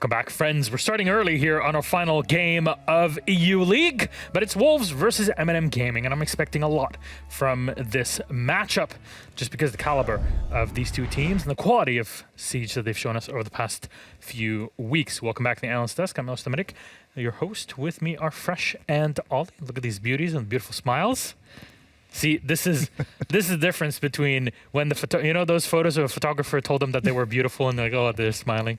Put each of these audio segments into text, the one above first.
Welcome back, friends. We're starting early here on our final game of EU League, but it's Wolves versus MnM Gaming, and I'm expecting a lot from this matchup just because the caliber of these two teams and the quality of Siege that they've shown us over the past few weeks. Welcome back to the Analyst Desk. I'm Nostamedic, your host. With me are Fresh and Ollie. Look at these beauties and beautiful smiles. See, this is the difference between when the those photos of a photographer told them that they were beautiful and they're like, oh, they're smiling.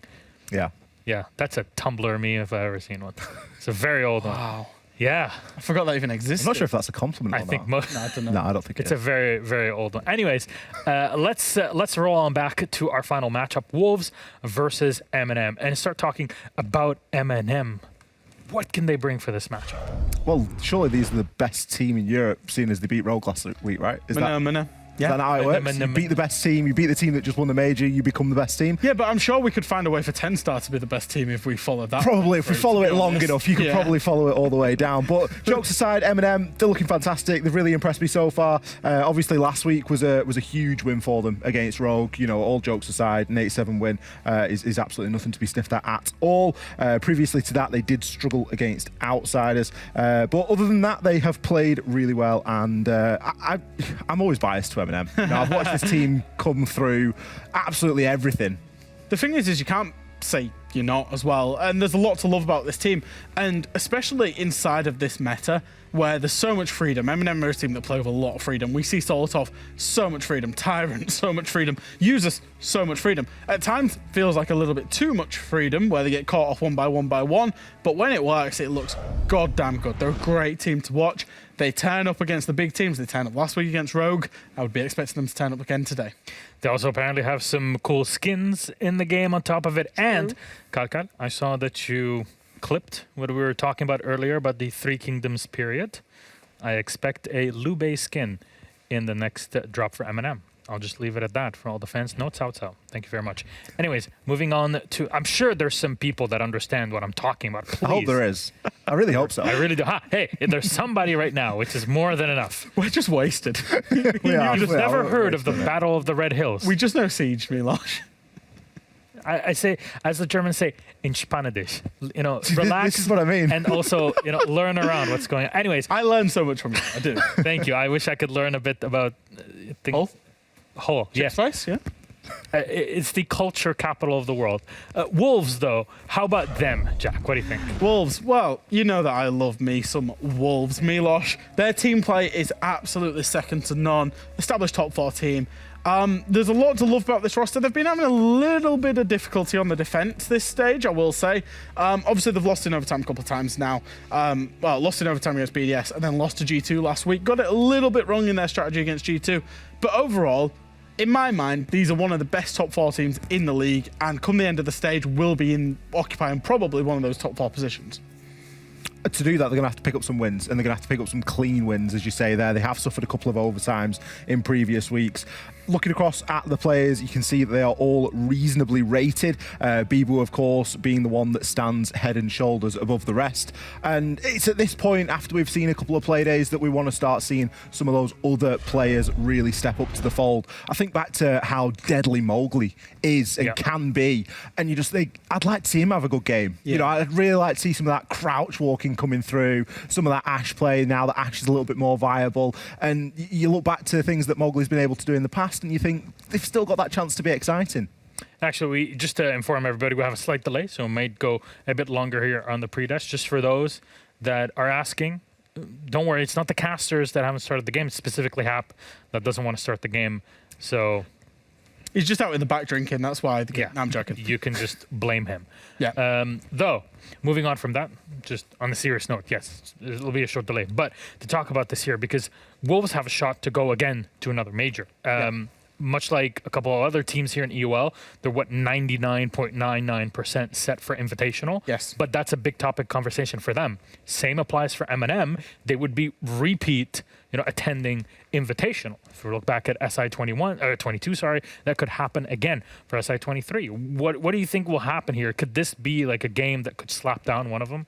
Yeah, that's a Tumblr meme if I've ever seen one. It's a very old one. Wow. Yeah. I forgot that even existed. I'm not sure if that's a compliment or not. No, I don't know. No, I don't think it's a very, very old one. Anyways, let's roll on back to our final matchup, Wolves versus MnM, and start talking about MnM. What can they bring for this matchup? Well, surely these are the best team in Europe, seeing as they beat Rogue last week, right? Is that how it works? You beat the best team, you beat the team that just won the major, you become the best team? Yeah, but I'm sure we could find a way for 10 Star to be the best team if we followed that. Probably, if we follow it long enough, you could probably follow it all the way down. But jokes aside, MnM, they're looking fantastic. They've really impressed me so far. Obviously, last week was a huge win for them against Rogue. You know, all jokes aside, an 8-7 win is absolutely nothing to be sniffed at all. Previously to that, they did struggle against outsiders. But other than that, they have played really well. And I'm always biased to MnM. You know, I've watched this team come through absolutely everything. The thing is you can't say you're not as well. And there's a lot to love about this team. And especially inside of this meta, where there's so much freedom. MnM are a team that play with a lot of freedom. We see Solotov, so much freedom. Tyrant, so much freedom. Users, so much freedom. At times, feels like a little bit too much freedom, where they get caught off one by one. But when it works, it looks goddamn good. They're a great team to watch. They turn up against the big teams. They turned up last week against Rogue. I would be expecting them to turn up again today. They also apparently have some cool skins in the game on top of it. And, Kalkal, I saw that you clipped what we were talking about earlier about the Three Kingdoms period. I expect a Lube skin in the next drop for MnM. I'll just leave it at that for all the fans. Notes out. Thank you very much. Anyways, moving on to... I'm sure there's some people that understand what I'm talking about. Please. I hope there is. I really hope so. I really do. Hey, there's somebody right now, which is more than enough. We're just wasted. You've never heard of the Battle of the Red Hills. We just know Siege, Milosh. I say, as the Germans say, in Spanish. You know, relax. This is what I mean. And also, learn around what's going on. Anyways. I learned so much from you. I do. Thank you. I wish I could learn a bit about things. Yes. Spice, yeah. It's the culture capital of the world. Wolves, though, how about them, Jack? What do you think? Wolves, well, you know that I love me some Wolves. Milosh, their team play is absolutely second to none. Established top 4 team. There's a lot to love about this roster. They've been having a little bit of difficulty on the defense this stage, I will say. Obviously, they've lost in overtime a couple of times now. Lost in overtime against BDS and then lost to G2 last week. Got it a little bit wrong in their strategy against G2. But overall, in my mind, these are one of the best top 4 teams in the league, and come the end of the stage, will be occupying probably one of those top 4 positions. To do that, they're going to have to pick up some wins, and they're going to have to pick up some clean wins, as you say there. They have suffered a couple of overtimes in previous weeks. Looking across at the players, you can see that they are all reasonably rated. Bibu, of course, being the one that stands head and shoulders above the rest. And it's at this point, after we've seen a couple of play days, that we want to start seeing some of those other players really step up to the fold. I think back to how deadly Mowgli is and can be, and you just think, I'd like to see him have a good game. Yeah. You know, I'd really like to see some of that crouch walking coming through, some of that Ashe play now that Ashe is a little bit more viable. And you look back to things that Mowgli's been able to do in the past, and you think they've still got that chance to be exciting. Actually, just to inform everybody, we have a slight delay, so it might go a bit longer here on the pre-dash. Just for those that are asking, don't worry, it's not the casters that haven't started the game. It's specifically Hap that doesn't want to start the game. So he's just out in the back drinking. That's why. No, I'm joking. You can just blame him. Yeah. Though, moving on from that, just on a serious note, yes, it'll be a short delay. But to talk about this here, because Wolves have a shot to go again to another major. Much like a couple of other teams here in EUL, they're 99.99% set for Invitational. Yes. But that's a big topic conversation for them. Same applies for MnM. They would be repeat, attending Invitational. If we look back at SI22, that could happen again for SI23. What do you think will happen here? Could this be like a game that could slap down one of them?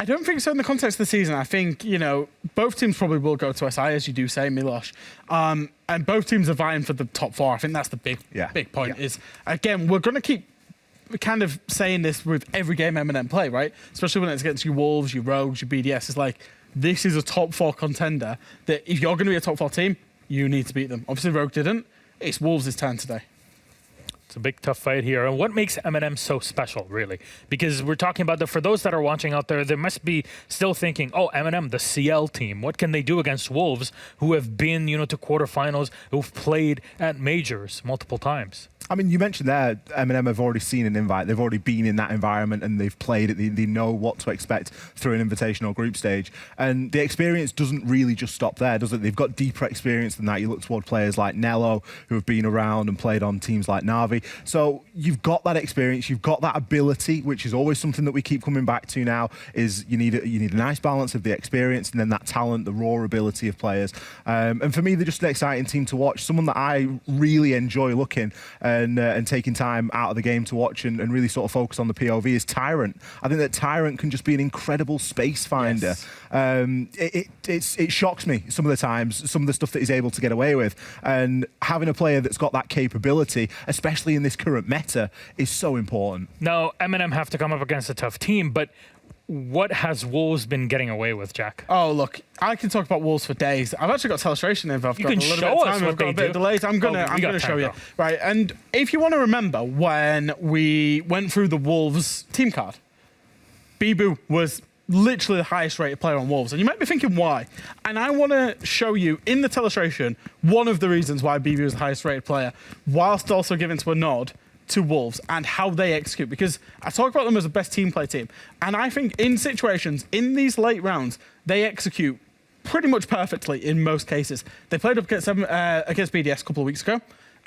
I don't think so in the context of the season. I think, both teams probably will go to SI, as you do say, Milosh. And both teams are vying for the top 4. I think that's the big point is, again, we're going to keep kind of saying this with every game MnM play, right? Especially when it's against your Wolves, your Rogues, your BDS. It's like, this is a top 4 contender that if you're going to be a top 4 team, you need to beat them. Obviously, Rogue didn't. It's Wolves' turn today. It's a big, tough fight here. And what makes MnM so special, really? Because we're talking about for those that are watching out there, they must be still thinking, oh, MnM, the CL team, what can they do against Wolves who have been, to quarterfinals, who've played at majors multiple times? I mean, you mentioned there, MnM have already seen an invite. They've already been in that environment and they've played it. They know what to expect through an invitational group stage. And the experience doesn't really just stop there, does it? They've got deeper experience than that. You look toward players like Nello, who have been around and played on teams like Na'Vi. So you've got that experience, you've got that ability, which is always something that we keep coming back to now, is you need a nice balance of the experience and then that talent, the raw ability of players. And for me, they're just an exciting team to watch. Someone that I really enjoy looking and taking time out of the game to watch and really sort of focus on the POV is Tyrant. I think that Tyrant can just be an incredible space finder. Yes. It shocks me some of the times, some of the stuff that he's able to get away with. And having a player that's got that capability, especially in this current meta, is so important. Now, MnM have to come up against a tough team, but what has Wolves been getting away with, Jack? Oh, look, I can talk about Wolves for days. I've actually got Telestration if I've got a little bit of time. I've got a bit of delays. I'm gonna show you. Right, and if you want to remember when we went through the Wolves team card, Bibu was literally the highest rated player on Wolves. And you might be thinking why. And I want to show you in the Telestration one of the reasons why Bibu was the highest rated player, whilst also giving to a nod to Wolves and how they execute, because I talk about them as a best team play team, and I think in situations in these late rounds they execute pretty much perfectly in most cases. They played up against BDS a couple of weeks ago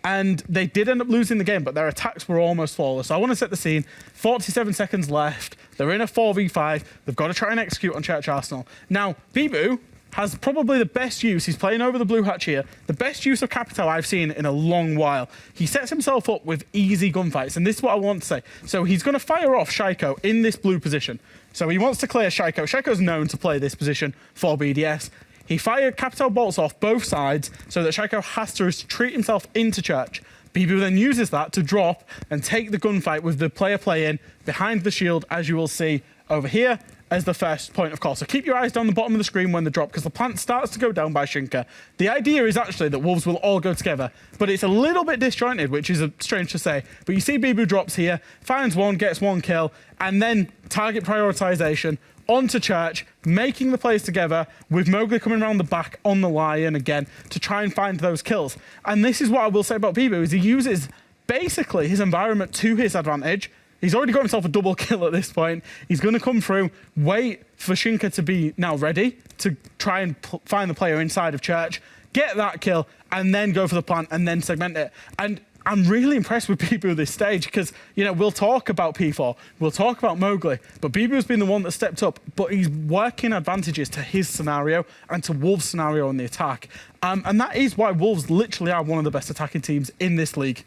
and they did end up losing the game, but their attacks were almost flawless. So I want to set the scene. 47 seconds left, they're in a 4v5, they've got to try and execute on Church Arsenal. Now Bibu has probably the best use, he's playing over the blue hatch here, the best use of Capital I've seen in a long while. He sets himself up with easy gunfights, and this is what I want to say. So he's going to fire off Shaiko in this blue position. So he wants to clear Shaiko. Shaiko's known to play this position for BDS. He fired Capital bolts off both sides so that Shaiko has to retreat himself into Church. Bibu then uses that to drop and take the gunfight with the player playing behind the shield, as you will see over here, as the first point of call. So keep your eyes down the bottom of the screen when they drop, because the plant starts to go down by Shinka. The idea is actually that Wolves will all go together, but it's a little bit disjointed, which is strange to say. But you see Bibu drops here, finds one, gets one kill, and then target prioritization onto Church, making the plays together with Mowgli coming around the back on the Lion again to try and find those kills. And this is what I will say about Bibu, is he uses basically his environment to his advantage. He's already got himself a double kill at this point. He's going to come through, wait for Shinka to be now ready to try and find the player inside of Church, get that kill, and then go for the plant and then segment it. And I'm really impressed with Bibu at this stage because, we'll talk about P4, we'll talk about Mowgli, but Bibu's been the one that stepped up, but he's working advantages to his scenario and to Wolves' scenario on the attack. And that is why Wolves literally are one of the best attacking teams in this league.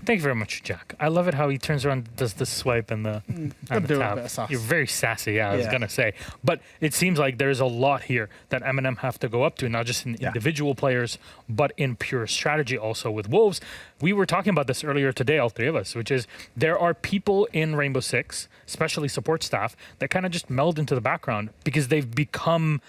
Thank you very much, Jack. I love it how he turns around and does the swipe and the tab. You're very sassy, I was going to say. But it seems like there's a lot here that MnM have to go up to, not just in individual players, but in pure strategy also with Wolves. We were talking about this earlier today, all three of us, which is there are people in Rainbow Six, especially support staff, that kind of just meld into the background because they've become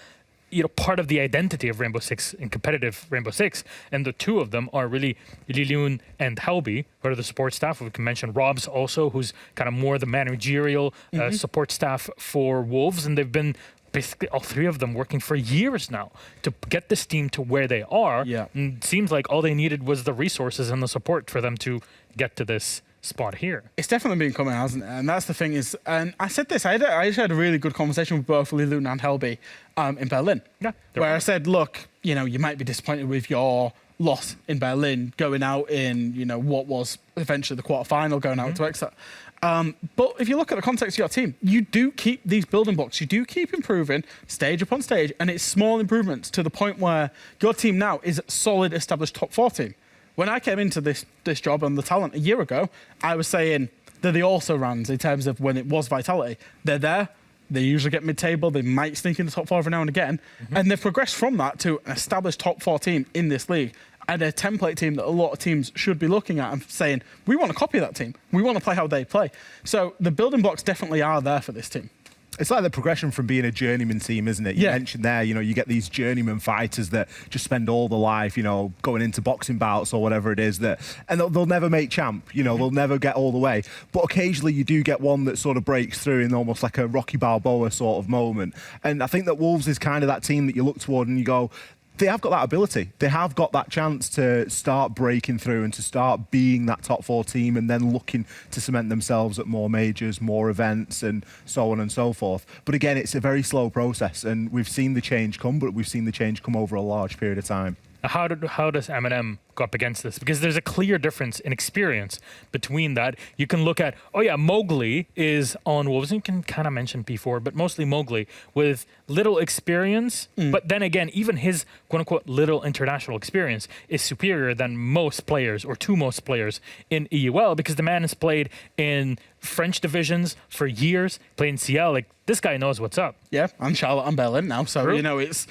part of the identity of Rainbow Six and competitive Rainbow Six, and the two of them are really Liliun and Helby, who are the support staff. We can mention Rob's also, who's kind of more the managerial support staff for Wolves, and they've been basically all three of them working for years now to get this team to where they are. And it seems like all they needed was the resources and the support for them to get to this spot here. It's definitely been coming, hasn't it? And that's the thing is, and I said this, I actually had a really good conversation with both Liliun and Helby in Berlin, where I said, look, you might be disappointed with your loss in Berlin, going out in, what was eventually the quarterfinal, going out to Exeter. But if you look at the context of your team, you do keep these building blocks. You do keep improving stage upon stage, and it's small improvements to the point where your team now is a solid, established top 4 team. When I came into this job on the talent a year ago, I was saying they're the also-rans in terms of when it was Vitality. They're there. They usually get mid-table. They might sneak in the top 4 every now and again. And they've progressed from that to an established top 4 team in this league. and a template team that a lot of teams should be looking at and saying, we want to copy that team. We want to play how they play. So the building blocks definitely are there for this team. It's like the progression from being a journeyman team, isn't it? You mentioned there, you get these journeyman fighters that just spend all their life, going into boxing bouts or whatever it is, and they'll never make champ, they'll never get all the way. But occasionally you do get one that sort of breaks through in almost like a Rocky Balboa sort of moment. And I think that Wolves is kind of that team that you look toward and you go, they have got that ability. They have got that chance to start breaking through and to start being that top 4 team and then looking to cement themselves at more majors, more events and so on and so forth. But again, it's a very slow process and we've seen the change come, but we've seen the change come over a large period of time. How does MnM go up against this? Because there's a clear difference in experience between that. You can look at, Mowgli is on Wolves. You can kind of mention P4, but mostly Mowgli with little experience. But then again, even his quote-unquote little international experience is superior than most players or to most players in EUL because the man has played in French divisions for years, played in CL. Like, this guy knows what's up. Yeah, and Charlotte and Berlin now. So, it's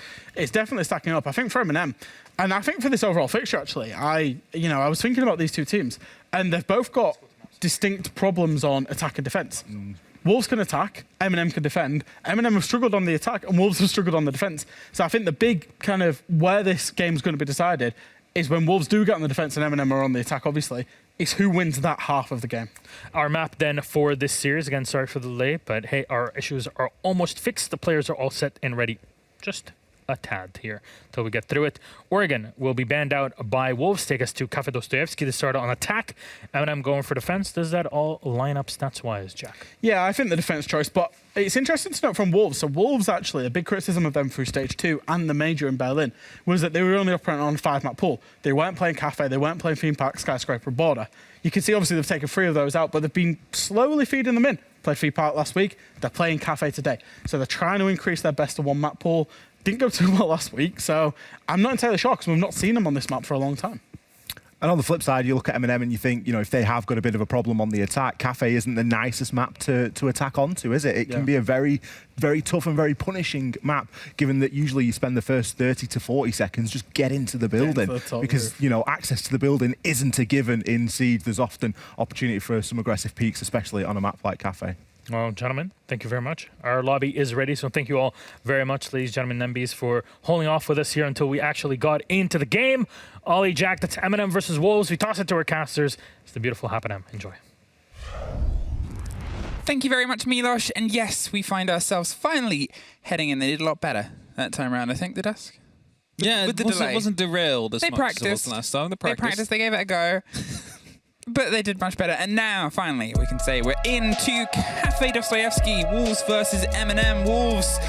definitely stacking up. I think for MnM, and I think for this overall fixture, actually, I was thinking about these two teams, and they've both got distinct problems on attack and defense. Wolves can attack, MnM can defend. MnM have struggled on the attack, and Wolves have struggled on the defense. So I think the big kind of where this game's going to be decided is when Wolves do get on the defense and MnM are on the attack, obviously, is who wins that half of the game. Our map then for this series, again, sorry for the delay, but hey, our issues are almost fixed. The players are all set and ready. Just a tad here till we get through it. Oregon will be banned out by Wolves. Take us to Cafe Dostoevsky to start on attack. MnM going for defense. Does that all line up stats-wise, Jack? Yeah, I think the defense choice, but it's interesting to note from Wolves. So Wolves, actually, a big criticism of them through Stage 2 and the Major in Berlin was that they were only operating on a 5-map pool. They weren't playing Cafe, they weren't playing Theme Park, Skyscraper, Border. You can see, obviously, they've taken 3 of those out, but they've been slowly feeding them in. Played Theme Park last week, they're playing Cafe today. So they're trying to increase their best of 1 map pool. Didn't go too well last week, so I'm not entirely sure because we've not seen them on this map for a long time. And on the flip side, you look at MnM and you think, if they have got a bit of a problem on the attack, Cafe isn't the nicest map to attack onto, is it? It can be a very, very tough and very punishing map, given that usually you spend the first 30 to 40 seconds just get into the building. Because, access to the building isn't a given in Siege. There's often opportunity for some aggressive peaks, especially on a map like Cafe. Well, gentlemen, thank you very much. Our lobby is ready, so thank you all very much, ladies, gentlemen, NBs, for holding off with us here until we actually got into the game. Ollie, Jack, that's MnM versus Wolves. We toss it to our casters. It's the beautiful Happen. Enjoy. Thank you very much, Milos. And yes, we find ourselves finally heading in. They did a lot better that time around, I think, the Dusk. Yeah, with the it delay. wasn't derailed as They much practiced. as it was last time. They practiced. They gave it a go. But they did much better. And now, finally, we can say we're into Cafe Dostoevsky. Wolves versus MnM. Wolves,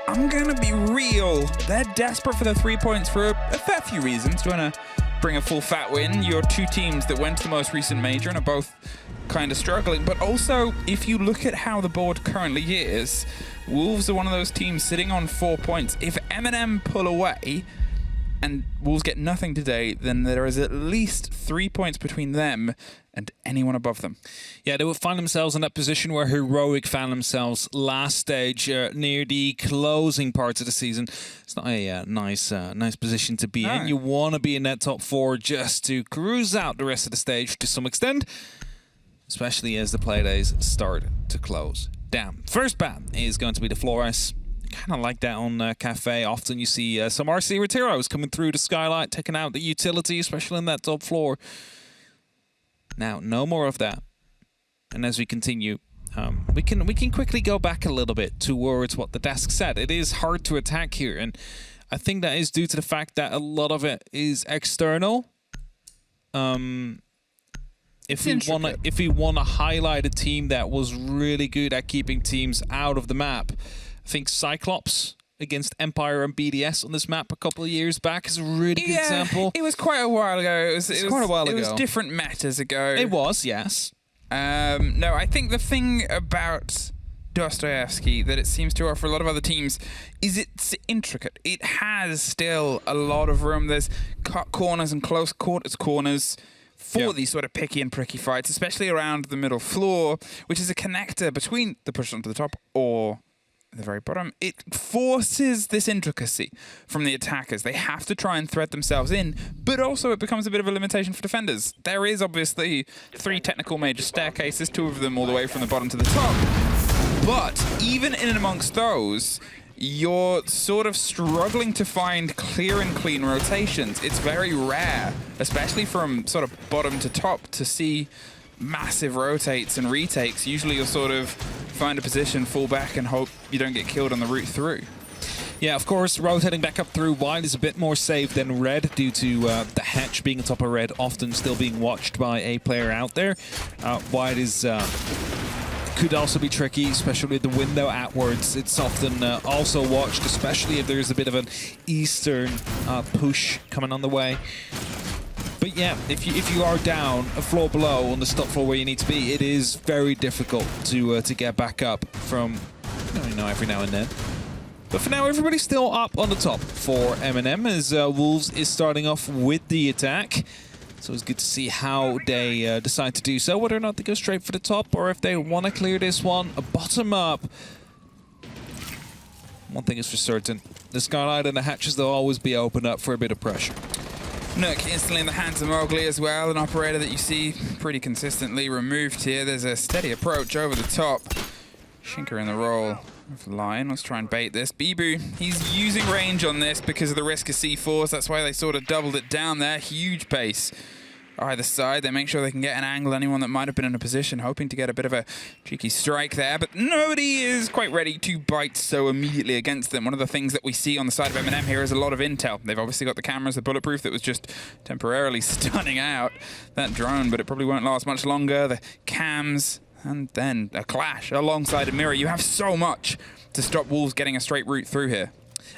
I'm going to be real. They're desperate for the 3 points for a fair few reasons. Do you want to bring a full fat win? Your 2 teams that went to the most recent major and are both kind of struggling. But also, if you look at how the board currently is, Wolves are one of those teams sitting on 4 points. If MnM pull away and Wolves get nothing today, then there is at least 3 points between them and anyone above them. Yeah, they will find themselves in that position where Heroic found themselves last stage near the closing parts of the season. It's not a nice position to be in. You want to be in that top 4 just to cruise out the rest of the stage to some extent, especially as the Playdays start to close down. First ban is going to be the Flores. Kind of like that on Cafe. Often you see some RC Retiros coming through the skylight, taking out the utility, especially in that top floor. Now, no more of that. And as we continue, we can quickly go back a little bit towards what the desk said. It is hard to attack here, and I think that is due to the fact that a lot of it is external. If we want to highlight a team that was really good at keeping teams out of the map, I think Cyclops against Empire and BDS on this map a couple of years back is a really good example. It was quite a while ago. It was quite a while ago. It was different metas ago. It was, yes. No, I think the thing about Dostoevsky that it seems to offer a lot of other teams is it's intricate. It has still a lot of room. There's cut corners and close quarters corners for these sort of picky and pricky fights, especially around the middle floor, which is a connector between the push onto the top or at the very bottom, it forces this intricacy from the attackers. They have to try and thread themselves in, but also it becomes a bit of a limitation for defenders. There is obviously 3 technical major staircases, 2 of them all the way from the bottom to the top. But even in and amongst those, you're sort of struggling to find clear and clean rotations. It's very rare, especially from sort of bottom to top, to see massive rotates and retakes. Usually you'll sort of find a position, fall back, and hope you don't get killed on the route through. Yeah, of course, rotating back up through white is a bit more safe than red due to the hatch being on top of red, often still being watched by a player out there. White is could also be tricky, especially the window outwards. It's often also watched, especially if there's a bit of an eastern push coming on the way. But yeah, if you are down a floor below on the top floor where you need to be, it is very difficult to get back up from, every now and then. But for now, everybody's still up on the top for MnM as Wolves is starting off with the attack. So it's good to see how they decide to do so, whether or not they go straight for the top or if they want to clear this one bottom up. One thing is for certain, the skylight and the hatches, they'll always be open up for a bit of pressure. Nook instantly in the hands of Mowgli as well, an operator that you see pretty consistently removed here. There's a steady approach over the top. Shinker in the role of Lion. Let's try and bait this. Bibu, he's using range on this because of the risk of C4s. That's why they sort of doubled it down there. Huge pace. Either side, they make sure they can get an angle. Anyone that might have been in a position hoping to get a bit of a cheeky strike there, but nobody is quite ready to bite so immediately against them. One of the things that we see on the side of MnM here is a lot of intel. They've obviously got the cameras, the bulletproof that was just temporarily stunning out that drone, but it probably won't last much longer. The cams, and then a clash alongside a mirror. You have so much to stop Wolves getting a straight route through here.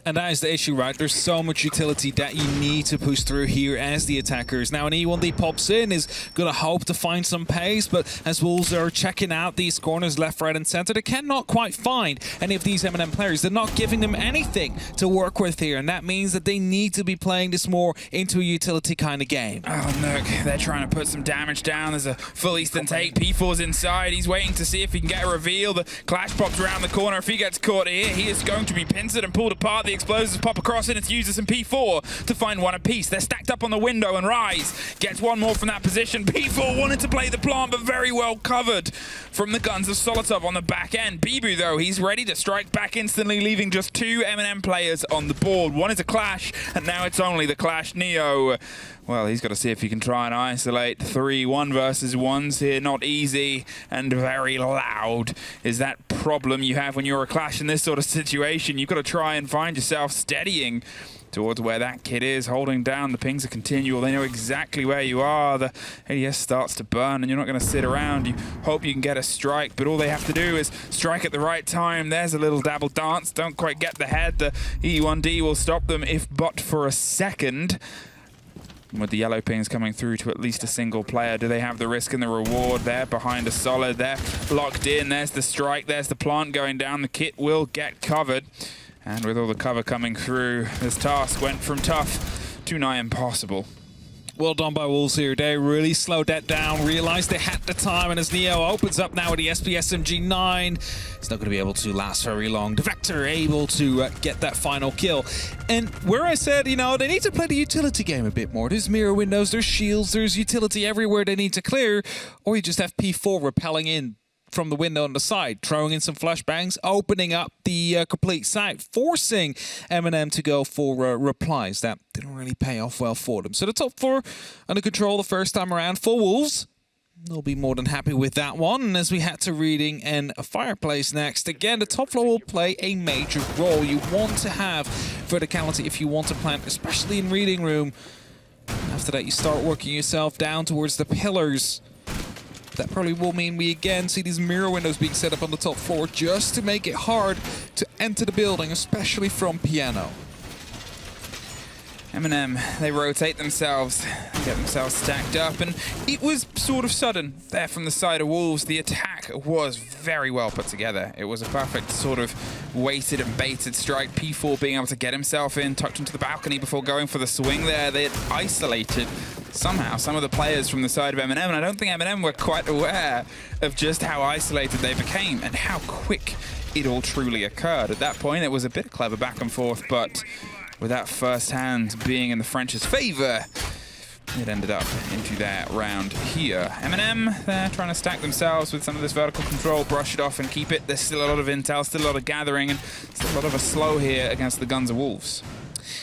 And that is the issue, right? There's so much utility that you need to push through here as the attackers. Now, an E1D pops in, is going to hope to find some pace, but as Wolves are checking out these corners left, right, and center, they cannot quite find any of these MnM players. They're not giving them anything to work with here, and that means that they need to be playing this more into a utility kind of game. Oh, look, they're trying to put some damage down. There's a full Eastern take. P4's inside. He's waiting to see if he can get a reveal. The clash pops around the corner. If he gets caught here, he is going to be pincered and pulled apart. The explosives pop across and it's users and P4 to find one apiece. They're stacked up on the window and Rise gets one more from that position. P4 wanted to play the plant but very well covered from the guns of Solotov on the back end. Bibu though, he's ready to strike back instantly, leaving just 2 MnM players on the board. One is a clash and now it's only the clash Neo. Well, he's got to see if he can try and isolate 3 1 versus 1s here. Not easy and very loud is that problem you have when you're a clash in this sort of situation. You've got to try and find yourself steadying towards where that kid is, holding down. The pings are continual. They know exactly where you are. The ADS starts to burn and you're not going to sit around. You hope you can get a strike, but all they have to do is strike at the right time. There's a little dabble dance. Don't quite get the head. The E1D will stop them if but for a second. With the yellow pings coming through to at least a single player, do they have the risk and the reward there behind a solid? They're locked in. There's the strike. There's the plant going down. The kit will get covered. And with all the cover coming through, this task went from tough to nigh impossible. Well done by Wolves here. They really slowed that down, realized they had the time, and as Neo opens up now with the SP-SMG9, it's not going to be able to last very long. Defector able to get that final kill. And where I said, they need to play the utility game a bit more. There's mirror windows, there's shields, there's utility everywhere they need to clear, or you just have P4 repelling in from the window on the side, throwing in some flashbangs, opening up the complete site, forcing MnM to go for replies. That didn't really pay off well for them. So the top 4 under control the first time around for Wolves. They'll be more than happy with that one. And as we head to Reading and a Fireplace next, again, the top floor will play a major role. You want to have verticality if you want to plant, especially in Reading Room. After that, you start working yourself down towards the pillars. That probably will mean we again see these mirror windows being set up on the top floor just to make it hard to enter the building, especially from Piano. MnM, they rotate themselves, get themselves stacked up, and it was sort of sudden there from the side of Wolves. The attack was very well put together. It was a perfect sort of weighted and baited strike. P4 being able to get himself in, tucked into the balcony before going for the swing there. They had isolated somehow some of the players from the side of MnM, and I don't think MnM were quite aware of just how isolated they became and how quick it all truly occurred. At that point, it was a bit clever back and forth, but with that first hand being in the French's favor, it ended up into that round here. MnM, they're trying to stack themselves with some of this vertical control, brush it off and keep it. There's still a lot of intel, still a lot of gathering, and still a lot of a slow here against the Guns of Wolves.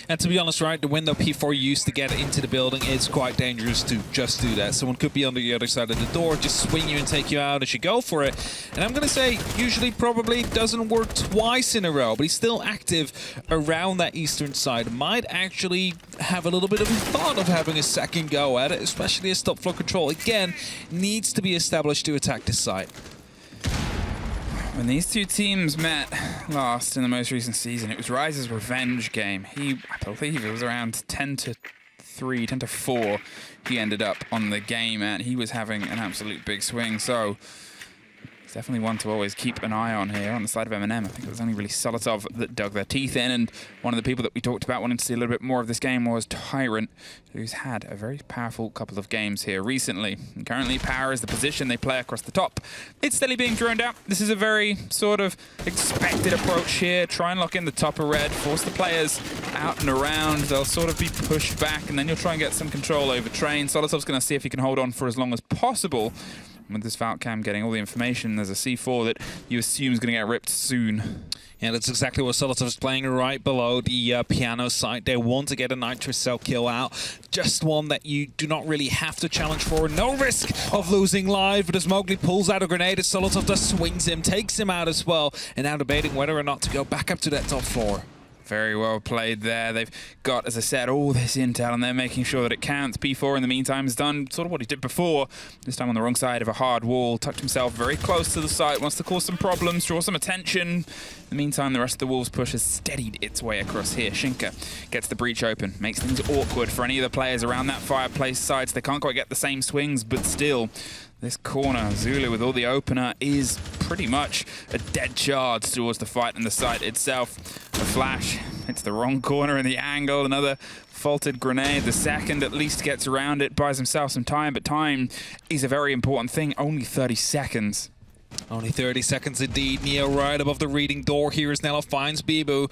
And to be honest, right, the window P4 used to get into the building is quite dangerous to just do that. Someone could be on the other side of the door, just swing you and take you out as you go for it. And I'm going to say, usually probably doesn't work twice in a row, but he's still active around that eastern side. Might actually have a little bit of a thought of having a second go at it, especially as top floor control, again, needs to be established to attack this side. When these two teams met last in the most recent season, it was Rise's revenge game. I believe it was around 10-3, 10-4. He ended up on the game, and he was having an absolute big swing. So it's definitely one to always keep an eye on here on the side of MnM. I think it was only really Solotov that dug their teeth in, and one of the people that we talked about wanting to see a little bit more of this game was Tyrant, who's had a very powerful couple of games here recently. And currently, Power is the position they play across the top. It's steadily being droned out. This is a very sort of expected approach here. Try and lock in the top of red, force the players out and around. They'll sort of be pushed back, and then you'll try and get some control over Train. Solotov's going to see if he can hold on for as long as possible. With this Valcam getting all the information, there's a C4 that you assume is going to get ripped soon. Yeah, that's exactly what Solotov is playing right below the piano site. They want to get a nitrous cell kill out. Just one that you do not really have to challenge for. No risk of losing live, but as Mowgli pulls out a grenade, as Solotov just swings him, takes him out as well, and now debating whether or not to go back up to that top floor. Very well played there. They've got, as I said, all this intel, and they're making sure that it counts. P4, in the meantime, has done sort of what he did before. This time on the wrong side of a hard wall. Tucked himself very close to the site. Wants to cause some problems, draw some attention. In the meantime, the rest of the Wolves push has steadied its way across here. Shinka gets the breach open. Makes things awkward for any of the players around that fireplace side. So they can't quite get the same swings, but still, this corner, Zulu with all the opener, is pretty much a dead charge towards the fight and the site itself. A flash hits the wrong corner in the angle. Another faulted grenade. The second at least gets around it, buys himself some time, but time is a very important thing. Only 30 seconds. Only 30 seconds indeed. Neo right above the reading door here as Nella finds Bibu.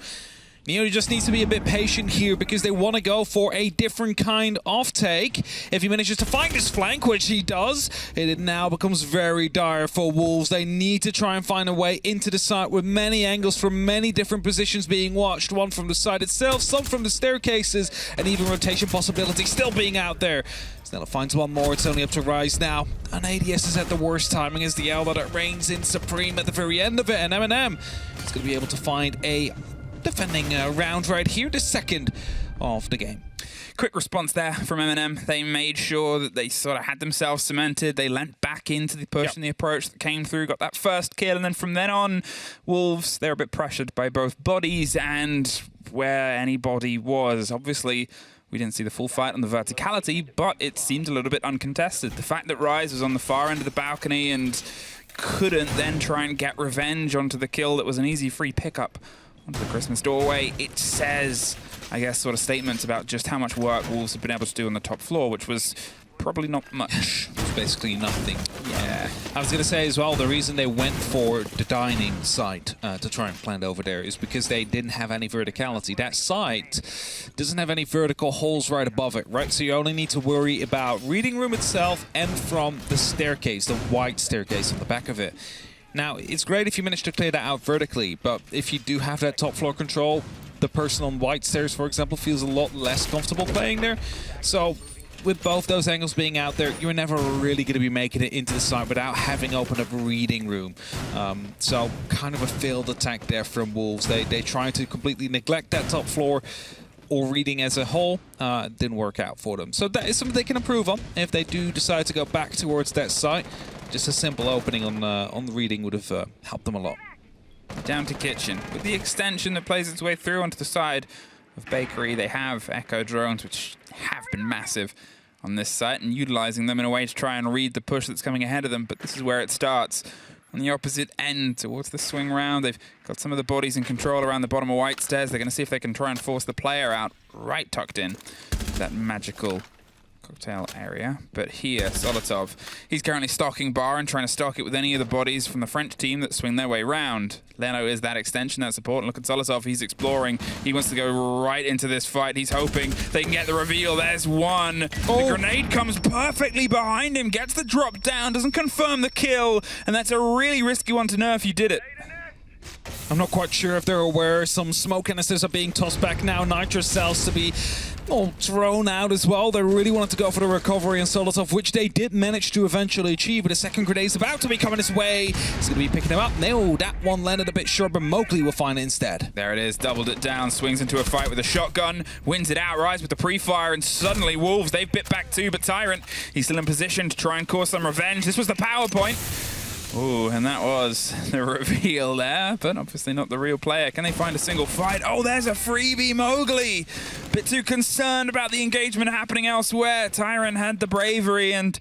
Neo just needs to be a bit patient here because they want to go for a different kind of take. If he manages to find his flank, which he does, it now becomes very dire for Wolves. They need to try and find a way into the site with many angles from many different positions being watched. One from the site itself, some from the staircases, and even rotation possibilities still being out there. Snella finds one more. It's only up to Rise now. And ADS is at the worst timing as the Elbow that reigns in supreme at the very end of it. And MnM is going to be able to find a defending round right here, the second of the game. Quick response there from MnM. They made sure that they sort of had themselves cemented. They leant back into the push and the approach that came through, got that first kill, and then from then on, Wolves, they're a bit pressured by both bodies and where anybody was. Obviously, we didn't see the full fight on the verticality, but it seemed a little bit uncontested. The fact that Rise was on the far end of the balcony and couldn't then try and get revenge onto the kill that was an easy free pickup onto the Christmas doorway, it says, I guess, sort of statements about just how much work Wolves have been able to do on the top floor, which was probably not much. It's basically nothing. Yeah. I was going to say as well, the reason they went for the dining site to try and plant over there is because they didn't have any verticality. That site doesn't have any vertical holes right above it, right? So you only need to worry about reading room itself and from the staircase, the white staircase on the back of it. Now, it's great if you manage to clear that out vertically, but if you do have that top floor control, the person on white stairs, for example, feels a lot less comfortable playing there. So with both those angles being out there, you're never really going to be making it into the site without having opened up a reading room. So kind of a failed attack there from Wolves. They tried to completely neglect that top floor or reading as a whole. Didn't work out for them. So that is something they can improve on if they do decide to go back towards that site. Just a simple opening on the reading would have helped them a lot. Down to kitchen. With the extension that plays its way through onto the side of bakery, they have echo drones, which have been massive on this site, and utilizing them in a way to try and read the push that's coming ahead of them. But this is where it starts. On the opposite end, towards the swing round, they've got some of the bodies in control around the bottom of white stairs. They're going to see if they can try and force the player out right tucked in. That magical cocktail area. But here, Solotov, he's currently stocking bar and trying to stock it with any of the bodies from the French team that swing their way round. Leno is that extension, that support. And look at Solotov, he's exploring. He wants to go right into this fight. He's hoping they can get the reveal. There's one. The grenade comes perfectly behind him, gets the drop down, doesn't confirm the kill. And that's a really risky one to know if you did it. I'm not quite sure if they're aware. Some smoke canisters are being tossed back now. Nitro cells to be thrown out as well. They really wanted to go for the recovery and Solotov, which they did manage to eventually achieve, but a second grenade's about to be coming his way. He's going to be picking him up. No, that one landed a bit short, but Mowgli will find it instead. There it is, doubled it down, swings into a fight with a shotgun, wins it outright with the pre-fire, and suddenly Wolves, they've bit back too, but Tyrant, he's still in position to try and cause some revenge. This was the power point. Ooh, and that was the reveal there, but obviously not the real player. Can they find a single fight? Oh, there's a freebie Mowgli. Bit too concerned about the engagement happening elsewhere. Tyrant had the bravery and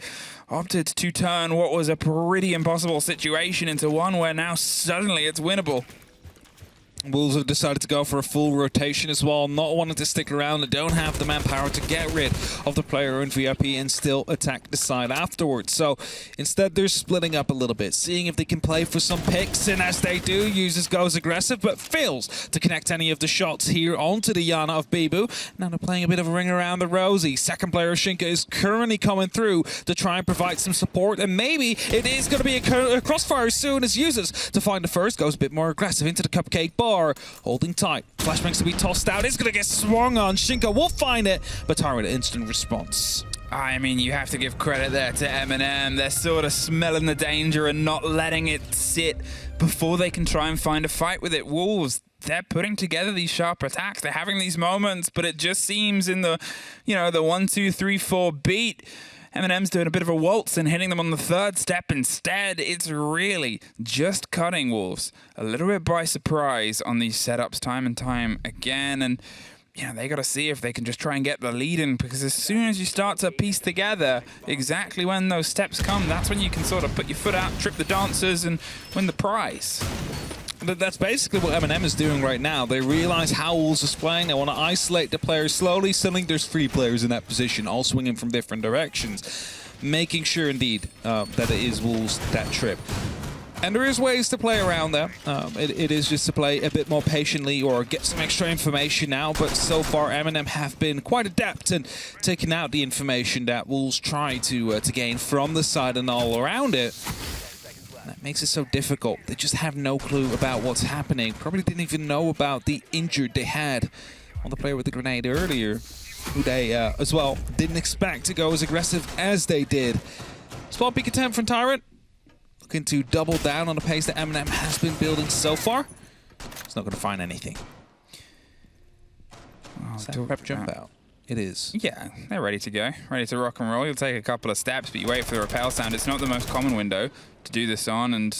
opted to turn what was a pretty impossible situation into one where now suddenly it's winnable. Wolves have decided to go for a full rotation as well, not wanting to stick around. They don't have the manpower to get rid of the player in VIP and still attack the side afterwards. So instead they're splitting up a little bit, seeing if they can play for some picks, and as they do, Users goes aggressive but fails to connect any of the shots here onto the Yana of Bibu. Now they're playing a bit of a ring around the rosy. Second player Shinka is currently coming through to try and provide some support, and maybe it is going to be a crossfire as soon as Users to find the first, goes a bit more aggressive into the cupcake bar. Holding tight. Flashbangs to be tossed out. It's going to get swung on. Shinka will find it, but Tyrant instant response. I mean, you have to give credit there to MnM. They're sort of smelling the danger and not letting it sit before they can try and find a fight with it. Wolves, they're putting together these sharp attacks. They're having these moments, but it just seems in the, the 1, 2, 3, 4 beat, MnM's doing a bit of a waltz and hitting them on the third step instead. It's really just cutting Wolves a little bit by surprise on these setups time and time again. And, they got to see if they can just try and get the lead in, because as soon as you start to piece together exactly when those steps come, that's when you can sort of put your foot out, trip the dancers, and win the prize. That's basically what MnM is doing right now. They realize how Wolves is playing. They want to isolate the players slowly. Suddenly there's 3 players in that position, all swinging from different directions, making sure indeed that it is Wolves that trip. And there is ways to play around that. It is just to play a bit more patiently or get some extra information now, but so far MnM have been quite adept in taking out the information that Wolves try to gain from the side and all around it. That makes it so difficult. They just have no clue about what's happening. Probably didn't even know about the injured they had on the player with the grenade earlier, who they, as well, didn't expect to go as aggressive as they did. Spot peek attempt from Tyrant. Looking to double down on the pace that MnM has been building so far. It's not going to find anything. Prep jump out. It is. Yeah, they're ready to go. Ready to rock and roll. You'll take a couple of steps, but you wait for the rappel sound. It's not the most common window to do this on, and,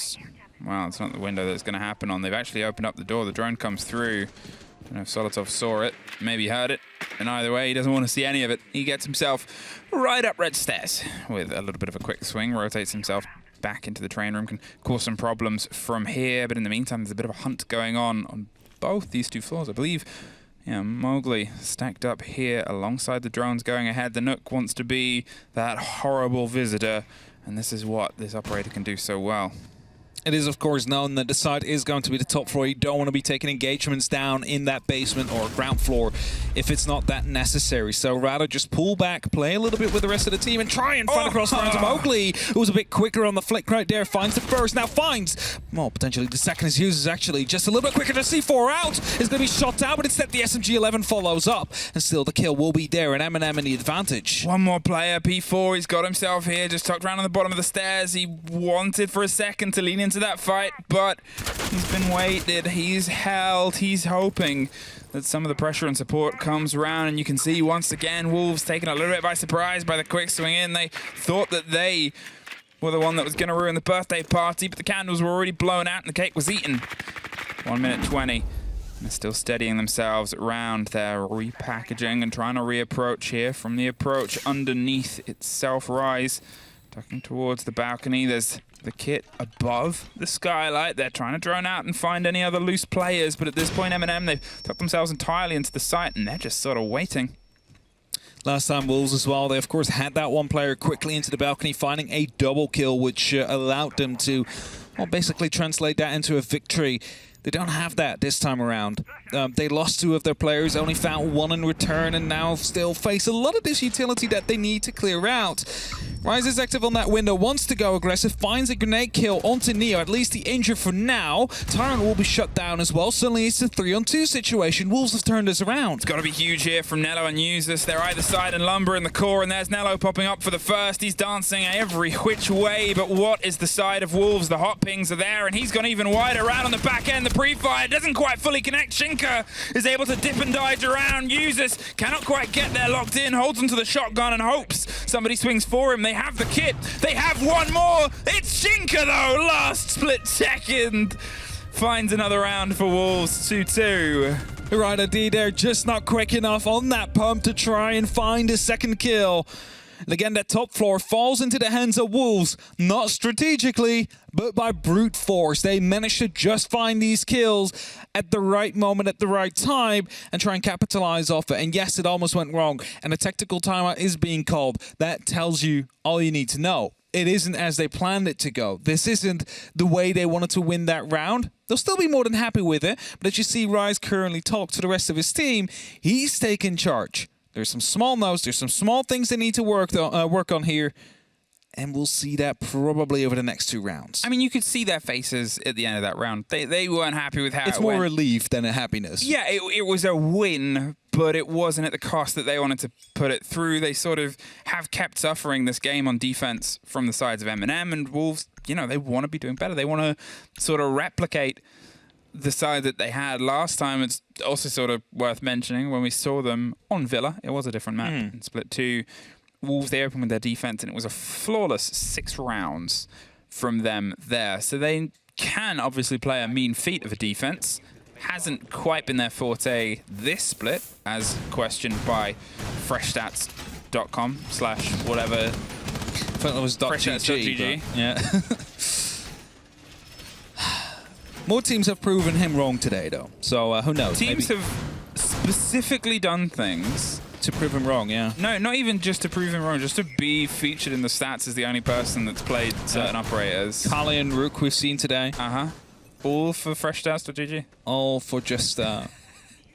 well, it's not the window that's going to happen on. They've actually opened up the door. The drone comes through. I don't know if Solotov saw it, maybe heard it, and either way, he doesn't want to see any of it. He gets himself right up red stairs with a little bit of a quick swing, rotates himself back into the train room, can cause some problems from here, but in the meantime, there's a bit of a hunt going on both these 2 floors, I believe. Yeah, Mowgli stacked up here alongside the drones going ahead. The Nook wants to be that horrible visitor, and this is what this operator can do so well. It is, of course, known that the side is going to be the top floor. You don't want to be taking engagements down in that basement or ground floor if it's not that necessary. So rather just pull back, play a little bit with the rest of the team, and try and find a crossfire to Mowgli, who was a bit quicker on the flick right there. Finds the first, now finds, well, potentially the second is Users actually just a little bit quicker. To C4 out is going to be shot down, but instead the SMG-11 follows up, and still the kill will be there, and MnM in the advantage. One more player, P4, he's got himself here, just tucked around on the bottom of the stairs. He wanted for a second to lean into that fight, but he's been weighted, he's held, he's hoping that some of the pressure and support comes around, and you can see once again Wolves taken a little bit by surprise by the quick swing in. They thought that they were the one that was going to ruin the birthday party, but the candles were already blown out and the cake was eaten. 1 minute 20. And they're still steadying themselves around their repackaging and trying to reapproach here from the approach underneath itself. Rise, tucking towards the balcony. There's the kit above the skylight. They're trying to drone out and find any other loose players, but at this point MnM, they've tucked themselves entirely into the site and they're just sort of waiting. Last time Wolves as well, they of course had that one player quickly into the balcony, finding a double kill, which allowed them to, well, basically translate that into a victory. They don't have that this time around. They lost 2 of their players, only found 1 in return, and now still face a lot of this utility that they need to clear out. Ryze is active on that window, wants to go aggressive, finds a grenade kill onto Neo, at least the injured for now. Tyrant will be shut down as well. Suddenly it's a 3-on-2 situation. Wolves have turned this around. It's got to be huge here from Nello and Usus. They're either side and Lumber in the core, and there's Nello popping up for the first. He's dancing every which way, but what is the side of Wolves? The hot pings are there, and he's gone even wider around on the back end. The pre-fire doesn't quite fully connect. Shinka is able to dip and dodge around. Usus cannot quite get there locked in, holds onto the shotgun and hopes somebody swings for him. They have the kit. They have one more. It's Shinka though. Last split second. Finds another round for Wolves. 2-2. Right, indeed, they're just not quick enough on that pump to try and find a second kill. And again, that top floor falls into the hands of Wolves, not strategically, but by brute force. They managed to just find these kills at the right moment, at the right time, and try and capitalize off it. And yes, it almost went wrong, and a tactical timeout is being called. That tells you all you need to know. It isn't as they planned it to go. This isn't the way they wanted to win that round. They'll still be more than happy with it, but as you see Ryze currently talk to the rest of his team, he's taking charge. There's some small notes, there's some small things they need to work on here, and we'll see that probably over the next 2 rounds. I mean, you could see their faces at the end of that round. They weren't happy with how it's it more went. relief than a happiness. Yeah, it was a win, but it wasn't at the cost that they wanted to put it through. They sort of have kept suffering this game on defense from the sides of MnM, and Wolves, you know, they want to be doing better. They want to sort of replicate the side that they had last time. It's also sort of worth mentioning when we saw them on Villa, it was a different map in Split 2. Wolves, they opened with their defense, and it was a flawless 6 rounds from them there. So they can obviously play a mean feat of a defense. Hasn't quite been their forte this split, as questioned by freshstats.com/whatever. I thought that was freshstats.gg. Yeah. More teams have proven him wrong today, though. So who knows? Teams Maybe have specifically done things to prove him wrong, yeah. No, not even just to prove him wrong, just to be featured in the stats as the only person that's played certain operators. Kali and Rook we've seen today. All for freshstats.gg? All for just to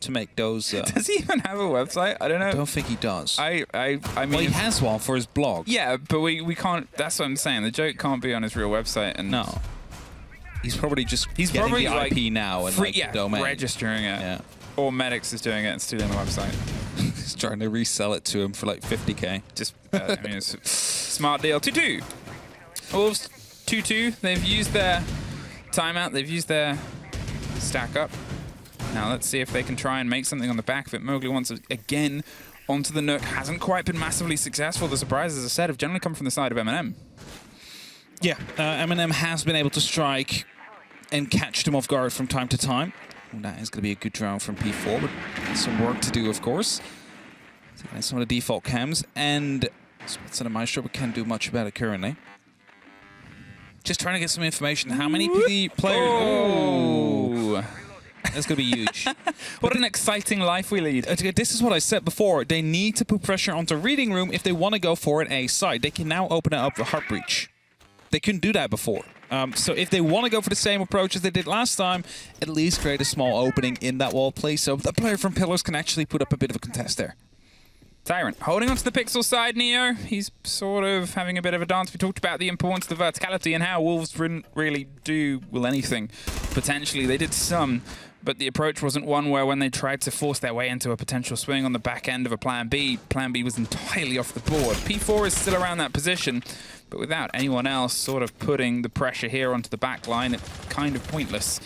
make those... Does he even have a website? I don't know. I don't think he does. I mean... Well, he has one for his blog. Yeah, but we can't... That's what I'm saying. The joke can't be on his real website. And no. He's probably just he's getting probably the like IP now and like the domain. Registering it. Yeah. Or Medics is doing it and stealing the website. He's trying to resell it to him for like 50k. Just, I mean, it's a smart deal. 2-2. Wolves 2-2. They've used their timeout. They've used their stack up. Now let's see if they can try and make something on the back of it. Mowgli wants to, again, onto the Nook. Hasn't quite been massively successful. The surprises, as I said, have generally come from the side of MnM. Yeah, MnM has been able to strike and catch them off guard from time to time. And that is going to be a good round from P4, but some work to do, of course. Some of the default cams, and Spitz and Maestro, but can't do much about it currently. Just trying to get some information. How many players... Oh! That's going to be huge. What an exciting life we lead. This is what I said before. They need to put pressure onto Reading Room if they want to go for an A side. They can now open it up for Heart Breach. They couldn't do that before. So if they want to go for the same approach as they did last time, at least create a small opening in that wall play so the player from Pillars can actually put up a bit of a contest there. Tyrant holding onto the Pixel side, Neo. He's sort of having a bit of a dance. We talked about the importance of the verticality and how Wolves didn't really do, well, anything. Potentially, they did some, but the approach wasn't one where when they tried to force their way into a potential swing on the back end of a Plan B was entirely off the board. P4 is still around that position, but without anyone else sort of putting the pressure here onto the back line, it's kind of pointless.